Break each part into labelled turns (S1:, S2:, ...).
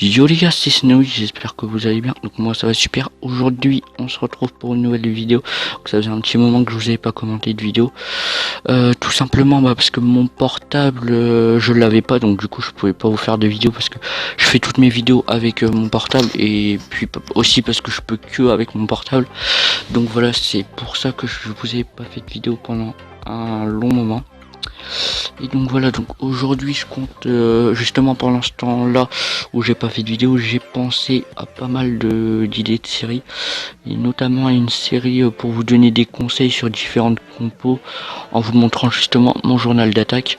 S1: Yo les gars, c'est Snowy, j'espère que vous allez bien. Donc moi ça va super. Aujourd'hui on se retrouve pour une nouvelle vidéo. Donc, ça faisait un petit moment que je vous avais pas commenté de vidéo. Tout simplement parce que mon portable je l'avais pas, donc du coup je pouvais pas vous faire de vidéo parce que je fais toutes mes vidéos avec mon portable, et puis aussi parce que je peux que avec mon portable. Donc voilà, c'est pour ça que je vous ai pas fait de vidéo pendant un long moment. Et donc voilà, donc aujourd'hui je compte justement pour l'instant là où j'ai pas fait de vidéo, j'ai pensé à pas mal d'idées de séries, et notamment à une série pour vous donner des conseils sur différentes compos en vous montrant justement mon journal d'attaque.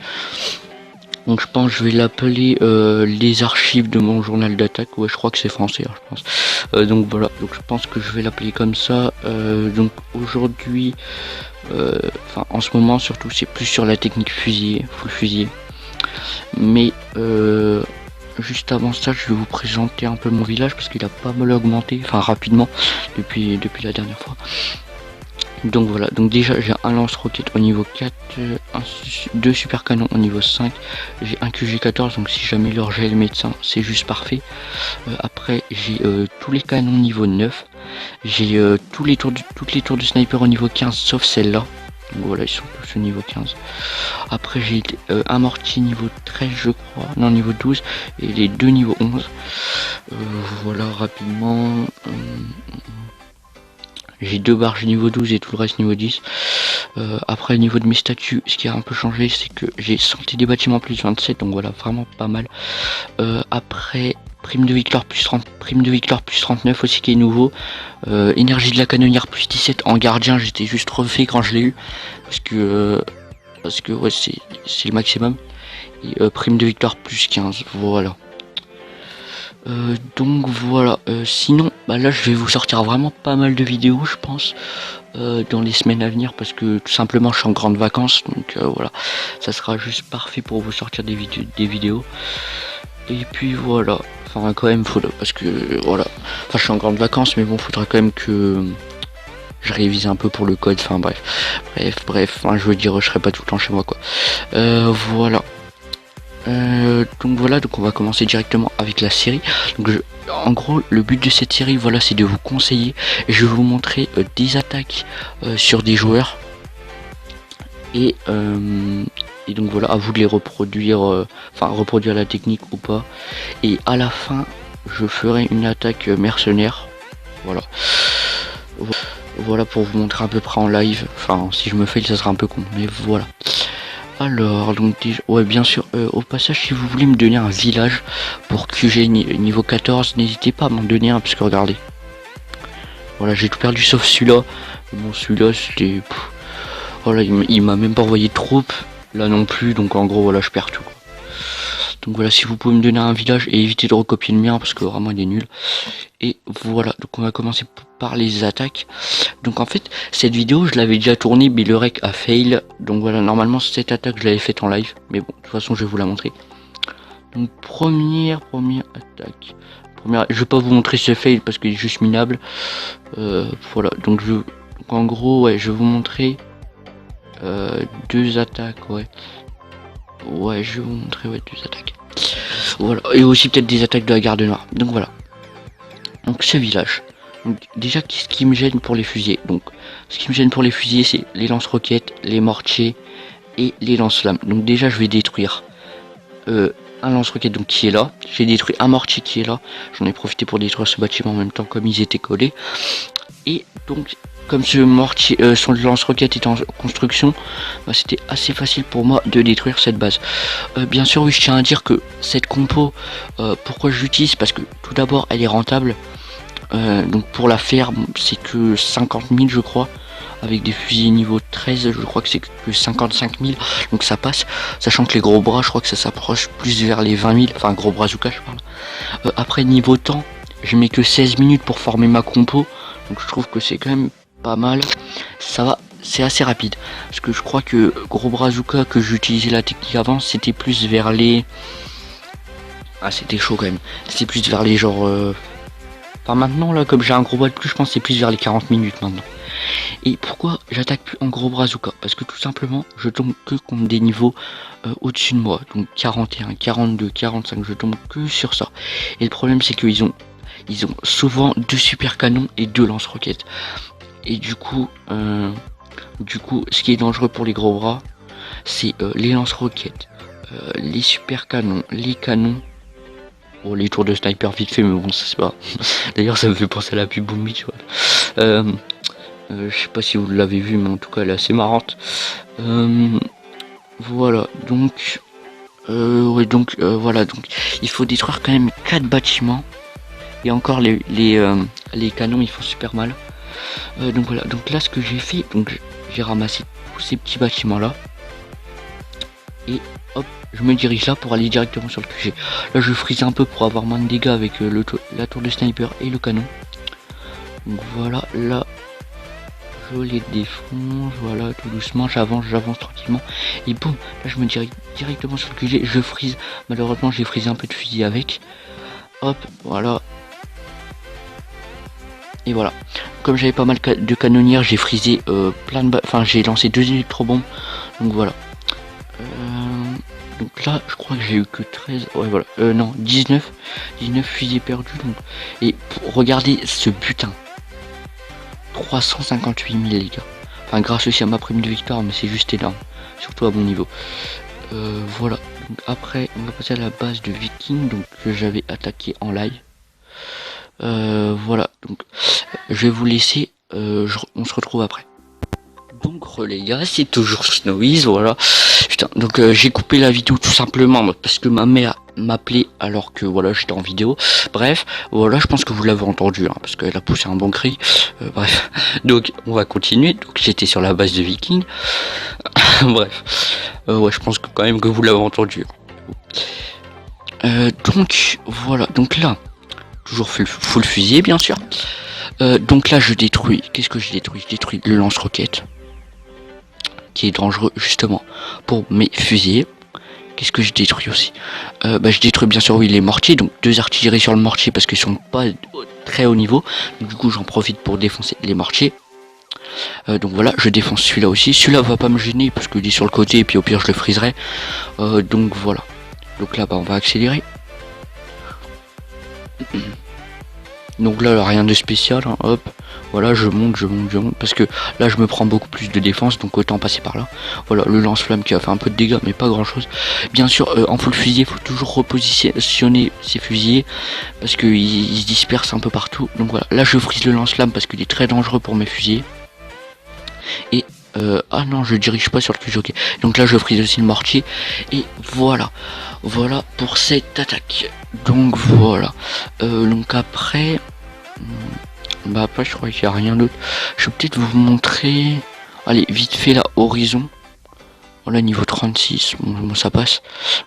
S1: Donc je pense que je vais l'appeler les archives de mon journal d'attaque. Ouais, je crois que c'est français, hein, je pense. Donc voilà, donc je pense que je vais l'appeler comme ça. Donc aujourd'hui, enfin en ce moment surtout, c'est plus sur la technique fusillé, full fusillé. Mais juste avant ça, je vais vous présenter un peu mon village parce qu'il a pas mal augmenté, enfin rapidement depuis la dernière fois. Donc voilà, donc déjà j'ai un lance-roquette au niveau 4, deux super canons au niveau 5, j'ai un QG14, donc si j'améliore j'ai le médecin, c'est juste parfait. Après j'ai tous les canons niveau 9, j'ai toutes les tours de sniper au niveau 15 sauf celle-là. Donc voilà, ils sont tous au niveau 15. Après j'ai un mortier niveau 13 je crois, non niveau 12, et les deux niveau 11. Voilà rapidement. J'ai deux barges niveau 12 et tout le reste niveau 10. Après, au niveau de mes statuts, ce qui a un peu changé, c'est que j'ai santé des bâtiments plus 27, donc voilà, vraiment pas mal. Après, prime de victoire plus 30, prime de victoire plus 39 aussi qui est nouveau. Énergie de la canonnière plus 17 en gardien, j'étais juste refait quand je l'ai eu. Parce que ouais, c'est le maximum. Et prime de victoire plus 15, voilà. Donc voilà, sinon là je vais vous sortir vraiment pas mal de vidéos je pense dans les semaines à venir, parce que tout simplement je suis en grande vacances, donc voilà, ça sera juste parfait pour vous sortir des vidéos. Et puis voilà, enfin quand même faudra, parce que voilà, enfin je suis en grande vacances mais bon, faudra quand même que je révise un peu pour le code, enfin bref, enfin, je veux dire je serai pas tout le temps chez moi quoi. Voilà. Donc voilà, donc on va commencer directement avec la série. Donc en gros le but de cette série, voilà, c'est de vous conseiller, et je vais vous montrer des attaques sur des joueurs, et donc voilà, à vous de les reproduire, enfin reproduire la technique ou pas, et à la fin je ferai une attaque mercenaire, voilà pour vous montrer à peu près en live. Enfin si je me fail ça sera un peu con, mais voilà. Alors donc déjà, ouais bien sûr, au passage si vous voulez me donner un village pour QG niveau 14, n'hésitez pas à m'en donner un, parce que regardez, voilà, j'ai tout perdu sauf celui-là. Bon celui-là c'était, voilà, il m'a même pas envoyé de troupes, là non plus, donc en gros voilà, je perds tout quoi. Donc voilà, si vous pouvez me donner un village et éviter de recopier le mien parce que vraiment il est nul. Et voilà, donc on va commencer par les attaques. Donc en fait cette vidéo je l'avais déjà tournée mais le rec a fail, donc voilà, normalement cette attaque je l'avais faite en live, mais bon de toute façon je vais vous la montrer. Donc première attaque, je vais pas vous montrer ce fail parce qu'il est juste minable. Voilà, donc en gros ouais, je vais vous montrer deux attaques, ouais je vais vous montrer deux attaques, voilà, et aussi peut-être des attaques de la garde noire. Donc voilà, donc ce village. Donc déjà, qu'est-ce qui me gêne pour les fusillés? Donc ce qui me gêne pour les fusillés, c'est les lance-roquettes, les mortiers et les lance-flammes. Donc déjà je vais détruire un lance-roquette donc qui est là, j'ai détruit un mortier qui est là, j'en ai profité pour détruire ce bâtiment en même temps comme ils étaient collés. Et donc comme ce mortier, son lance-roquette est en construction, c'était assez facile pour moi de détruire cette base. Bien sûr oui, je tiens à dire que cette compo, pourquoi je l'utilise, parce que tout d'abord elle est rentable. Donc pour la faire c'est que 50 000 je crois, avec des fusils niveau 13 je crois que c'est que 55 000, donc ça passe, sachant que les gros bras je crois que ça s'approche plus vers les 20 000, enfin gros bazooka je parle. Après niveau temps, je mets que 16 minutes pour former ma compo, donc je trouve que c'est quand même pas mal, ça va, c'est assez rapide, parce que je crois que gros bazooka que j'utilisais la technique avant, c'était plus vers les, c'était chaud quand même, c'était plus vers les genre, enfin maintenant là comme j'ai un gros bras de plus, je pense que c'est plus vers les 40 minutes maintenant. Et pourquoi j'attaque plus en gros bazooka? Parce que tout simplement, je tombe que contre des niveaux au-dessus de moi. Donc 41, 42, 45, je tombe que sur ça. Et le problème, c'est qu'ils ont souvent 2 super canons et 2 lance-roquettes. Et du coup, ce qui est dangereux pour les gros bras, c'est les lance-roquettes, les super canons, les canons. Bon, les tours de sniper vite fait, mais bon, ça c'est pas. D'ailleurs, ça me fait penser à la pub Boom Beach. Je sais pas si vous l'avez vu, mais en tout cas, elle est assez marrante. Voilà, donc. Voilà, donc il faut détruire quand même 4 bâtiments. Et encore, les canons, ils font super mal. Donc voilà, donc là, ce que j'ai fait, donc j'ai ramassé tous ces petits bâtiments là. Et hop, je me dirige là pour aller directement sur le QG. Là, je frise un peu pour avoir moins de dégâts avec la tour de sniper et le canon. Donc voilà, là, je les défonce. Voilà, tout doucement, j'avance tranquillement. Et boum, là, je me dirige directement sur le QG. Je frise. Malheureusement, j'ai frisé un peu de fusil avec. Hop, voilà. Et voilà. Comme j'avais pas mal de canonnières, j'ai frisé plein de... Enfin, j'ai lancé 2 électrobombes. Donc voilà. Donc là, je crois que j'ai eu que 13. Ouais, voilà. Non, 19 fusils perdus. Donc. Et regardez ce butin. 358 000, les gars. Enfin, grâce aussi à ma prime de victoire, mais c'est juste énorme. Surtout à mon niveau. Voilà. Donc après, on va passer à la base de Viking. Donc, que j'avais attaqué en live. Voilà. Donc, je vais vous laisser. On se retrouve après. Donc les gars, c'est toujours Snowies, voilà. Putain, donc j'ai coupé la vidéo tout simplement parce que ma mère m'appelait alors que voilà j'étais en vidéo. Bref, voilà, je pense que vous l'avez entendu, hein, parce qu'elle a poussé un bon cri. Bref, donc on va continuer. Donc j'étais sur la base de Viking. Bref, ouais, je pense que quand même que vous l'avez entendu. Donc voilà, donc là, toujours full fusil bien sûr. Donc là je détruis. Qu'est-ce que je détruis? Je détruis le lance-roquette, qui est dangereux justement pour mes fusils. Qu'est-ce que je détruis aussi? Je détruis bien sûr oui les mortiers, donc 2 artilleries sur le mortier parce qu'ils sont pas très haut niveau. Donc, du coup j'en profite pour défoncer les mortiers. Donc voilà, je défonce celui-là aussi. Celui-là va pas me gêner parce qu'il est sur le côté et puis au pire je le friserai. Donc voilà. Donc là on va accélérer. Donc là rien de spécial, hein, hop. Voilà, je monte, parce que là je me prends beaucoup plus de défense, donc autant passer par là. Voilà, le lance-flamme qui a fait un peu de dégâts, mais pas grand chose. Bien sûr, en full fusilier, il faut toujours repositionner ses fusiliers, parce qu'ils se dispersent un peu partout. Donc voilà, là je frise le lance-flamme parce qu'il est très dangereux pour mes fusiliers. Et, ah non, je dirige pas sur le QG, ok. Donc là je frise aussi le mortier, et voilà. Voilà pour cette attaque. Donc voilà. Donc après... Bah après je crois qu'il n'y a rien d'autre. Je vais peut-être vous montrer. Allez, vite fait là, horizon. Voilà, niveau 36, bon ça passe.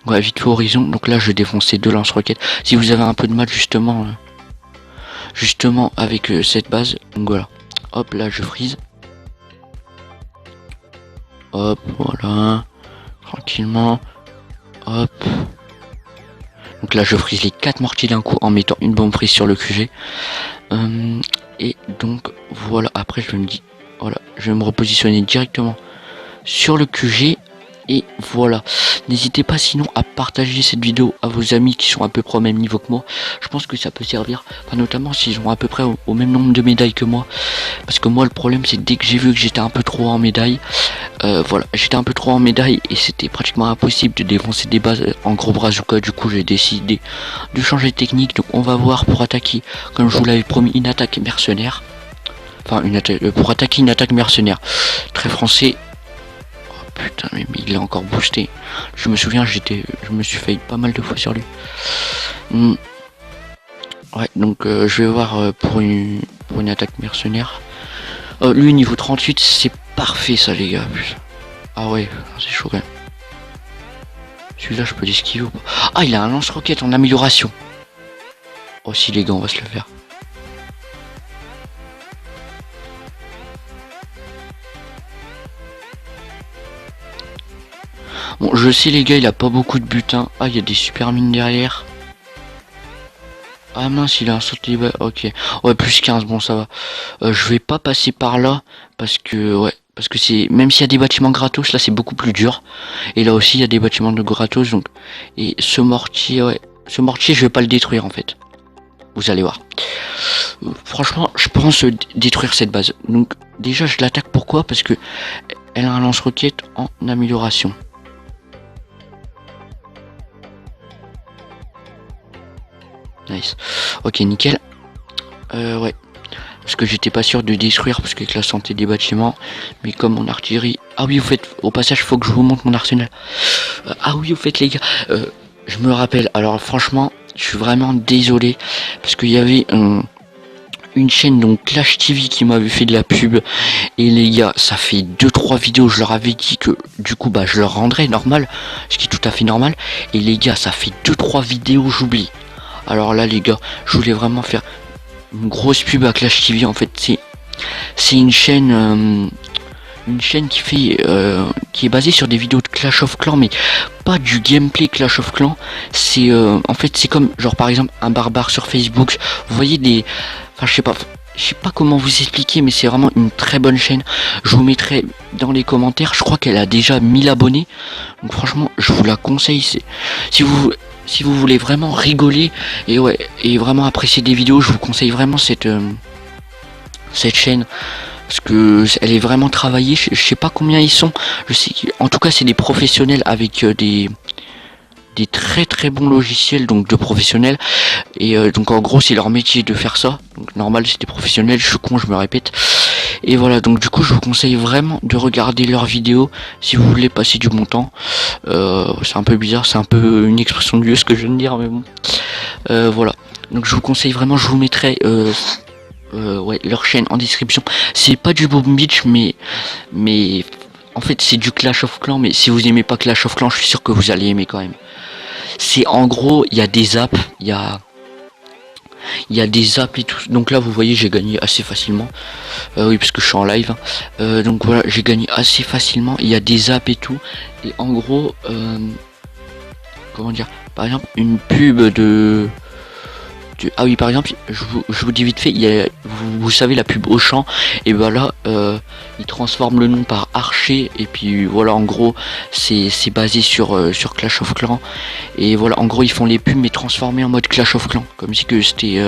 S1: Ouais, vite fait horizon. Donc là je défonce ces 2 lance-roquettes. Si vous avez un peu de mal justement avec cette base. Donc voilà. Hop là je frise. Hop, voilà. Tranquillement. Hop. Donc là je frise les 4 mortiers d'un coup en mettant une bombe frise sur le QG. Et donc voilà, après je vais me repositionner directement sur le QG. Et voilà, n'hésitez pas sinon à partager cette vidéo à vos amis qui sont à peu près au même niveau que moi. Je pense que ça peut servir, enfin, notamment s'ils ont à peu près au même nombre de médailles que moi. Parce que moi le problème c'est dès que j'ai vu que j'étais un peu trop en médaille, voilà, j'étais un peu trop en médaille et c'était pratiquement impossible de défoncer des bases en gros bazooka. Du coup j'ai décidé de changer de technique. Donc on va voir pour attaquer, comme je vous l'avais promis, une attaque mercenaire. Enfin pour attaquer une attaque mercenaire. Très français. Putain, mais il a encore boosté. Je me souviens, je me suis fait pas mal de fois sur lui. Ouais, donc je vais voir pour une attaque mercenaire. Lui, niveau 38, c'est parfait ça, les gars. Ah ouais, c'est chaud quand même. Celui-là, je peux l'esquiver ou pas? Ah, il a un lance-roquette en amélioration. Oh, si, les gars, on va se le faire. Bon, je sais les gars, il a pas beaucoup de butin. Ah, il y a des super mines derrière. Ah mince, il a un sauté, ouais, ok. Ouais, plus 15, bon, ça va. Je vais pas passer par là, parce que, ouais, parce que c'est, même s'il y a des bâtiments gratos, là, c'est beaucoup plus dur. Et là aussi, il y a des bâtiments de gratos, donc, et ce mortier, ouais, ce mortier, je vais pas le détruire, en fait. Vous allez voir. Franchement, je pense détruire cette base. Donc, déjà, je l'attaque, pourquoi? Parce que elle a un lance-roquette en amélioration. Nice. Ok, nickel. Ouais. Parce que j'étais pas sûr de détruire, parce qu'avec la santé des bâtiments, mais comme mon artillerie... Ah oui, vous faites... Au passage, faut que je vous montre mon arsenal. Ah oui, vous faites, les gars. Je me rappelle. Alors, franchement, je suis vraiment désolé. Parce qu'il y avait une chaîne, donc Clash TV, qui m'avait fait de la pub. Et les gars, ça fait 2-3 vidéos, je leur avais dit que du coup, bah, je leur rendrais normal. Ce qui est tout à fait normal. Et les gars, ça fait 2-3 vidéos, j'oublie. Alors là, les gars, je voulais vraiment faire une grosse pub à Clash TV. En fait, c'est une chaîne qui fait qui est basée sur des vidéos de Clash of Clans, mais pas du gameplay Clash of Clans. C'est en fait, c'est comme genre par exemple un barbare sur Facebook. Vous voyez des, enfin je sais pas comment vous expliquer, mais c'est vraiment une très bonne chaîne. Je vous mettrai dans les commentaires. Je crois qu'elle a déjà 1000 abonnés, donc franchement je vous la conseille. C'est si vous voulez vraiment rigoler et ouais, et vraiment apprécier des vidéos, je vous conseille vraiment cette chaîne, parce que elle est vraiment travaillée. Je sais pas combien ils sont, je sais en tout cas c'est des professionnels avec des très très bons logiciels, donc de professionnels. Et donc en gros c'est leur métier de faire ça, donc normal c'est des professionnels. Je suis con, je me répète. Et voilà, donc du coup je vous conseille vraiment de regarder leurs vidéos si vous voulez passer du bon temps. C'est un peu bizarre, c'est un peu une expression de vieux ce que je viens de dire, mais bon. Voilà, donc je vous conseille vraiment, je vous mettrai ouais, leur chaîne en description. C'est pas du Boom Beach, mais en fait c'est du Clash of Clans. Mais si vous aimez pas Clash of Clans, je suis sûr que vous allez aimer quand même. C'est en gros, il y a des apps, il y a des apps et tout. Donc là vous voyez, j'ai gagné assez facilement. Oui, parce que je suis en live. Donc voilà, j'ai gagné assez facilement. Il y a des apps et tout. Et en gros, comment dire, par exemple une pub de... Ah oui, par exemple, je vous dis vite fait, il y a, vous savez la pub Auchan, et ben là, ils transforment le nom par Archer, et puis voilà, en gros, c'est basé sur Clash of Clans, et voilà, en gros, ils font les pubs mais transformés en mode Clash of Clans, comme si que c'était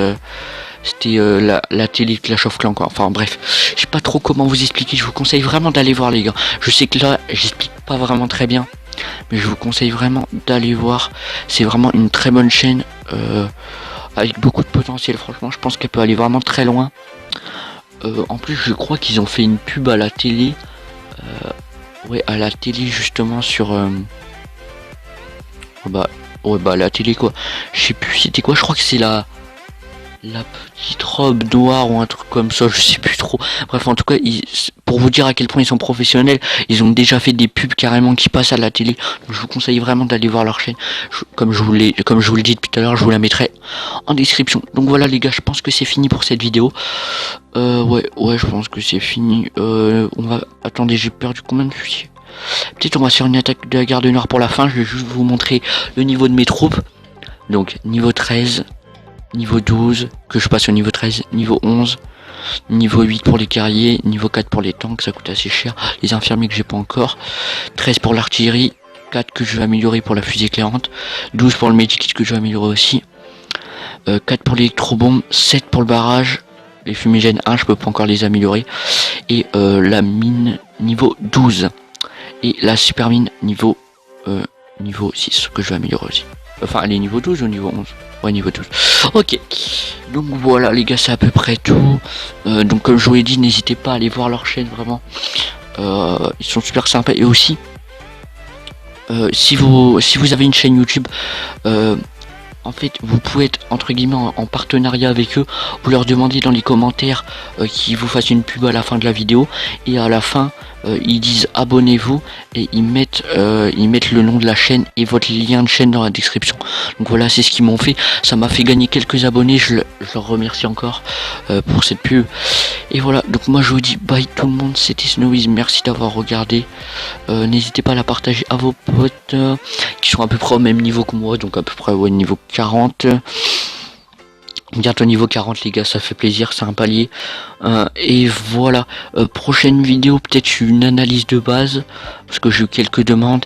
S1: la télé Clash of Clans, quoi. Enfin bref, je sais pas trop comment vous expliquer, je vous conseille vraiment d'aller voir, les gars. Je sais que là, j'explique pas vraiment très bien, mais je vous conseille vraiment d'aller voir. C'est vraiment une très bonne chaîne, avec beaucoup de potentiel. Franchement, je pense qu'elle peut aller vraiment très loin. En plus, je crois qu'ils ont fait une pub à la télé. Ouais, à la télé justement sur... bah, ouais, bah la télé quoi. Je sais plus c'était quoi, je crois que c'est la petite robe noire ou un truc comme ça, je sais plus trop. Bref, en tout cas, pour vous dire à quel point ils sont professionnels, ils ont déjà fait des pubs carrément qui passent à la télé. Donc je vous conseille vraiment d'aller voir leur chaîne. Comme je vous l'ai dit depuis tout à l'heure, je vous la mettrai en description. Donc voilà les gars, je pense que c'est fini pour cette vidéo. Ouais, je pense que c'est fini. On va... Attendez, j'ai perdu combien de fusils? Peut-être on va faire une attaque de la garde nord pour la fin. Je vais juste vous montrer le niveau de mes troupes. Donc niveau 13, niveau 12, que je passe au niveau 13, niveau 11, niveau 8 pour les guerriers, niveau 4 pour les tanks, ça coûte assez cher, les infirmiers que j'ai pas encore, 13 pour l'artillerie, 4 que je vais améliorer pour la fusée éclairante, 12 pour le medikit que je vais améliorer aussi, 4 pour l'électrobombes, 7 pour le barrage, les fumigènes 1 je peux pas encore les améliorer, et la mine niveau 12, et la super mine niveau 6 que je vais améliorer aussi. Enfin, elle est niveau 12 ou niveau 11? Ouais, niveau 12. Ok. Donc voilà, les gars, c'est à peu près tout. Donc comme je vous l'ai dit, n'hésitez pas à aller voir leur chaîne, vraiment. Ils sont super sympas. Et aussi, si vous avez une chaîne YouTube, en fait, vous pouvez être entre guillemets en partenariat avec eux. Vous leur demandez dans les commentaires qu'ils vous fassent une pub à la fin de la vidéo. Et à la fin, ils disent abonnez-vous et ils mettent le nom de la chaîne et votre lien de chaîne dans la description. Donc voilà, c'est ce qu'ils m'ont fait. Ça m'a fait gagner quelques abonnés. Je leur remercie encore pour cette pub. Et voilà, donc moi je vous dis bye tout le monde. C'était Snowiz, merci d'avoir regardé. N'hésitez pas à la partager à vos potes qui sont à peu près au même niveau que moi. Donc à peu près niveau 40. Bientôt niveau 40 les gars, ça fait plaisir, c'est un palier. Et voilà, prochaine vidéo, peut-être une analyse de base, parce que j'ai eu quelques demandes.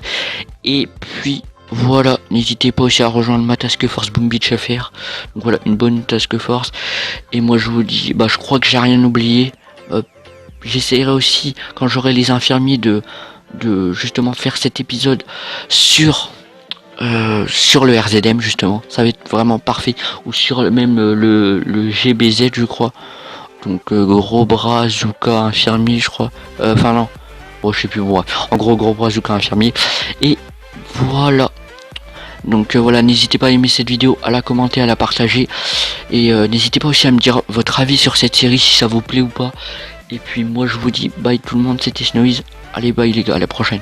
S1: Et puis voilà, n'hésitez pas aussi à rejoindre ma task force Boom Beach FR. Donc voilà, une bonne task force. Et moi je vous dis, bah je crois que j'ai rien oublié. J'essaierai aussi, quand j'aurai les infirmiers, de justement faire cet épisode sur le RZM justement, ça va être vraiment parfait, ou sur même le GBZ je crois, donc gros bras Zuka infirmier je crois, enfin non, bon je sais plus, bon, en gros bras Zuka infirmier, et voilà, donc voilà, n'hésitez pas à aimer cette vidéo, à la commenter, à la partager, et n'hésitez pas aussi à me dire votre avis sur cette série, si ça vous plaît ou pas, et puis moi je vous dis bye tout le monde, c'était Snowiz, allez bye les gars, à la prochaine.